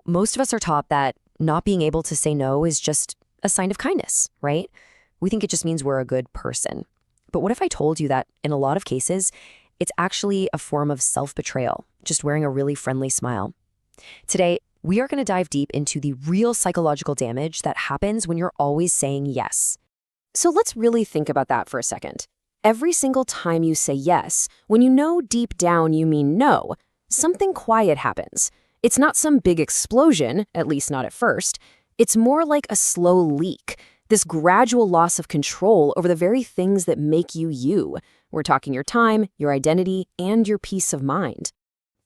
Most of us are taught that not being able to say no is just a sign of kindness, right? We think it just means we're a good person. But what if I told you that in a lot of cases, it's actually a form of self-betrayal, just wearing a really friendly smile? Today, we are going to dive deep into the real psychological damage that happens when you're always saying yes. So let's really think about that for a second. Every single time you say yes, when you know deep down you mean no, something quiet happens. It's not some big explosion, at least not at first. It's more like a slow leak, this gradual loss of control over the very things that make you you. We're talking your time, your identity, and your peace of mind.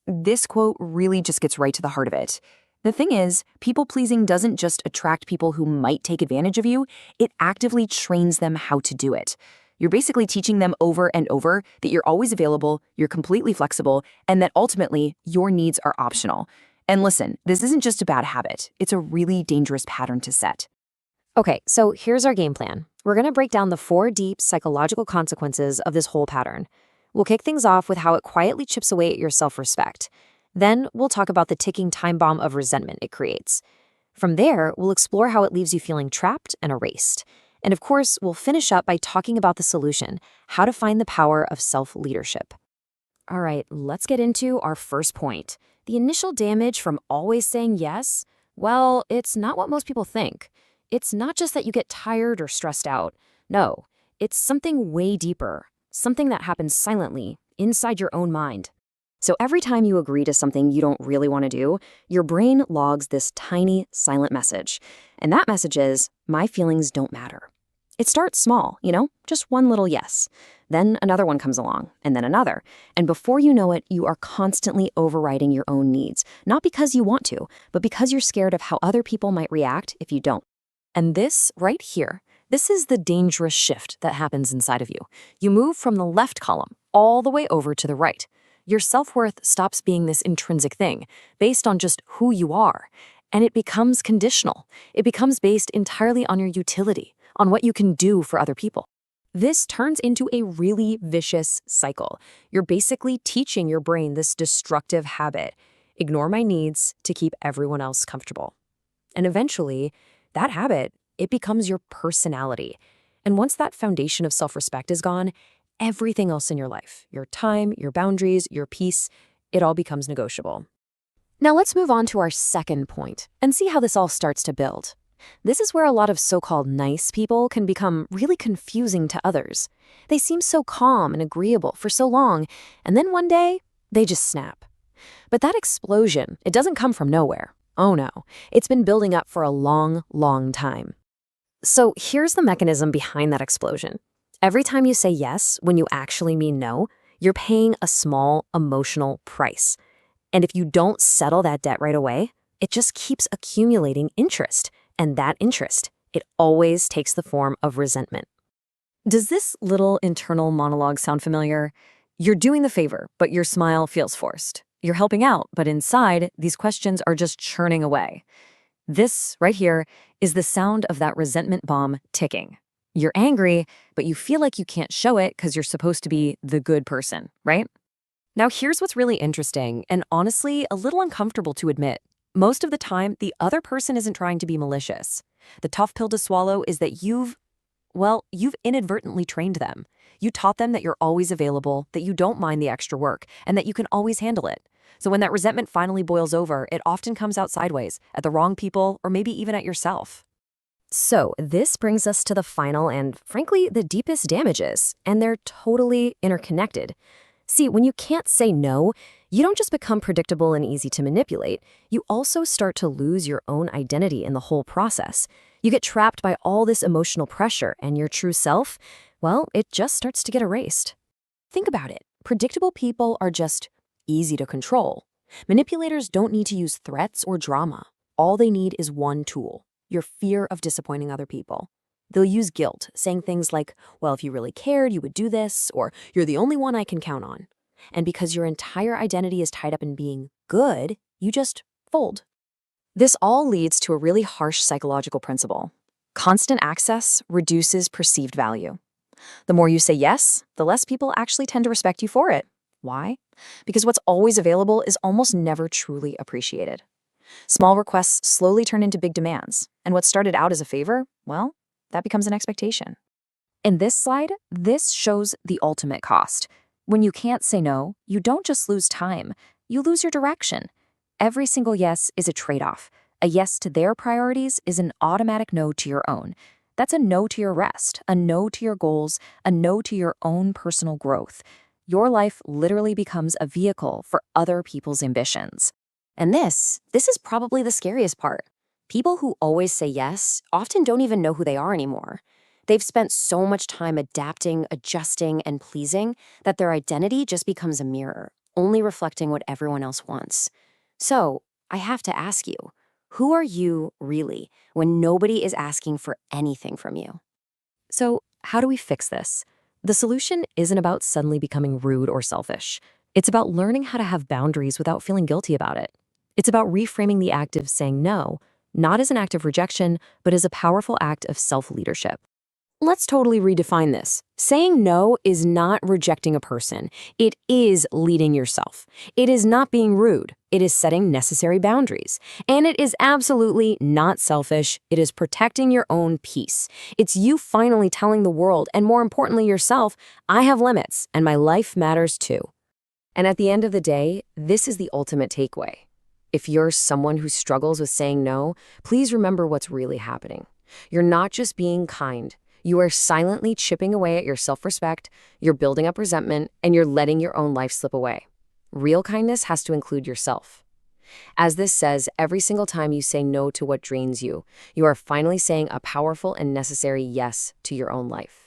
This quote really just gets right to the heart of it. The thing is, people-pleasing doesn't just attract people who might take advantage of you, it actively trains them how to do it. You're basically teaching them over and over that you're always available, you're completely flexible, and that ultimately, your needs are optional. And listen, this isn't just a bad habit, it's a really dangerous pattern to set. Okay, so here's our game plan. We're going to break down the 4 deep psychological consequences of this whole pattern. We'll kick things off with how it quietly chips away at your self-respect. Then we'll talk about the ticking time bomb of resentment it creates. From there, we'll explore how it leaves you feeling trapped and erased. And of course, we'll finish up by talking about the solution, how to find the power of self-leadership. All right, let's get into our first point. The initial damage from always saying yes, well, it's not what most people think. It's not just that you get tired or stressed out. No, it's something way deeper, something that happens silently, inside your own mind. So every time you agree to something you don't really want to do, your brain logs this tiny, silent message. And that message is, my feelings don't matter. It starts small, just one little yes. Then another one comes along, and then another. And before you know it, you are constantly overriding your own needs, not because you want to, but because you're scared of how other people might react if you don't. And this right here, this is the dangerous shift that happens inside of you. You move from the left column all the way over to the right. Your self-worth stops being this intrinsic thing, based on just who you are, and it becomes conditional. It becomes based entirely on your utility, on what you can do for other people. This turns into a really vicious cycle. You're basically teaching your brain this destructive habit. Ignore my needs to keep everyone else comfortable. And eventually, that habit, it becomes your personality. And once that foundation of self-respect is gone, everything else in your life, your time, your boundaries, your peace, it all becomes negotiable. Now let's move on to our second point and see how this all starts to build. This is where a lot of so-called nice people can become really confusing to others. They seem so calm and agreeable for so long, and then one day, they just snap. But that explosion, it doesn't come from nowhere. Oh no, it's been building up for a long, long time. So here's the mechanism behind that explosion. Every time you say yes when you actually mean no, you're paying a small emotional price. And if you don't settle that debt right away, it just keeps accumulating interest. And that interest, it always takes the form of resentment. Does this little internal monologue sound familiar? You're doing the favor, but your smile feels forced. You're helping out, but inside, these questions are just churning away. This, right here, is the sound of that resentment bomb ticking. You're angry, but you feel like you can't show it because you're supposed to be the good person, right? Now, here's what's really interesting and honestly a little uncomfortable to admit. Most of the time, the other person isn't trying to be malicious. The tough pill to swallow is that you've inadvertently trained them. You taught them that you're always available, that you don't mind the extra work, and that you can always handle it. So when that resentment finally boils over, it often comes out sideways, at the wrong people, or maybe even at yourself. So this brings us to the final and, frankly, the deepest damages, and they're totally interconnected. See, when you can't say no, you don't just become predictable and easy to manipulate, you also start to lose your own identity in the whole process. You get trapped by all this emotional pressure, and your true self, well, it just starts to get erased. Think about it. Predictable people are just easy to control. Manipulators don't need to use threats or drama. All they need is one tool, your fear of disappointing other people. They'll use guilt, saying things like, well, if you really cared, you would do this, or you're the only one I can count on. And because your entire identity is tied up in being good, you just fold. This all leads to a really harsh psychological principle. Constant access reduces perceived value. The more you say yes, the less people actually tend to respect you for it. Why? Because what's always available is almost never truly appreciated. Small requests slowly turn into big demands, and what started out as a favor, well, that becomes an expectation. In this slide, this shows the ultimate cost. When you can't say no, you don't just lose time, you lose your direction. Every single yes is a trade-off. A yes to their priorities is an automatic no to your own. That's a no to your rest, a no to your goals, a no to your own personal growth. Your life literally becomes a vehicle for other people's ambitions. And this is probably the scariest part. People who always say yes often don't even know who they are anymore. They've spent so much time adapting, adjusting, and pleasing that their identity just becomes a mirror, only reflecting what everyone else wants. So, I have to ask you, who are you really when nobody is asking for anything from you? So, how do we fix this? The solution isn't about suddenly becoming rude or selfish. It's about learning how to have boundaries without feeling guilty about it. It's about reframing the act of saying no, not as an act of rejection, but as a powerful act of self-leadership. Let's totally redefine this. Saying no is not rejecting a person. It is leading yourself. It is not being rude. It is setting necessary boundaries. And it is absolutely not selfish. It is protecting your own peace. It's you finally telling the world, and more importantly yourself, I have limits, and my life matters too. And at the end of the day, this is the ultimate takeaway. If you're someone who struggles with saying no, please remember what's really happening. You're not just being kind. You are silently chipping away at your self-respect, you're building up resentment, and you're letting your own life slip away. Real kindness has to include yourself. As this says, every single time you say no to what drains you, you are finally saying a powerful and necessary yes to your own life.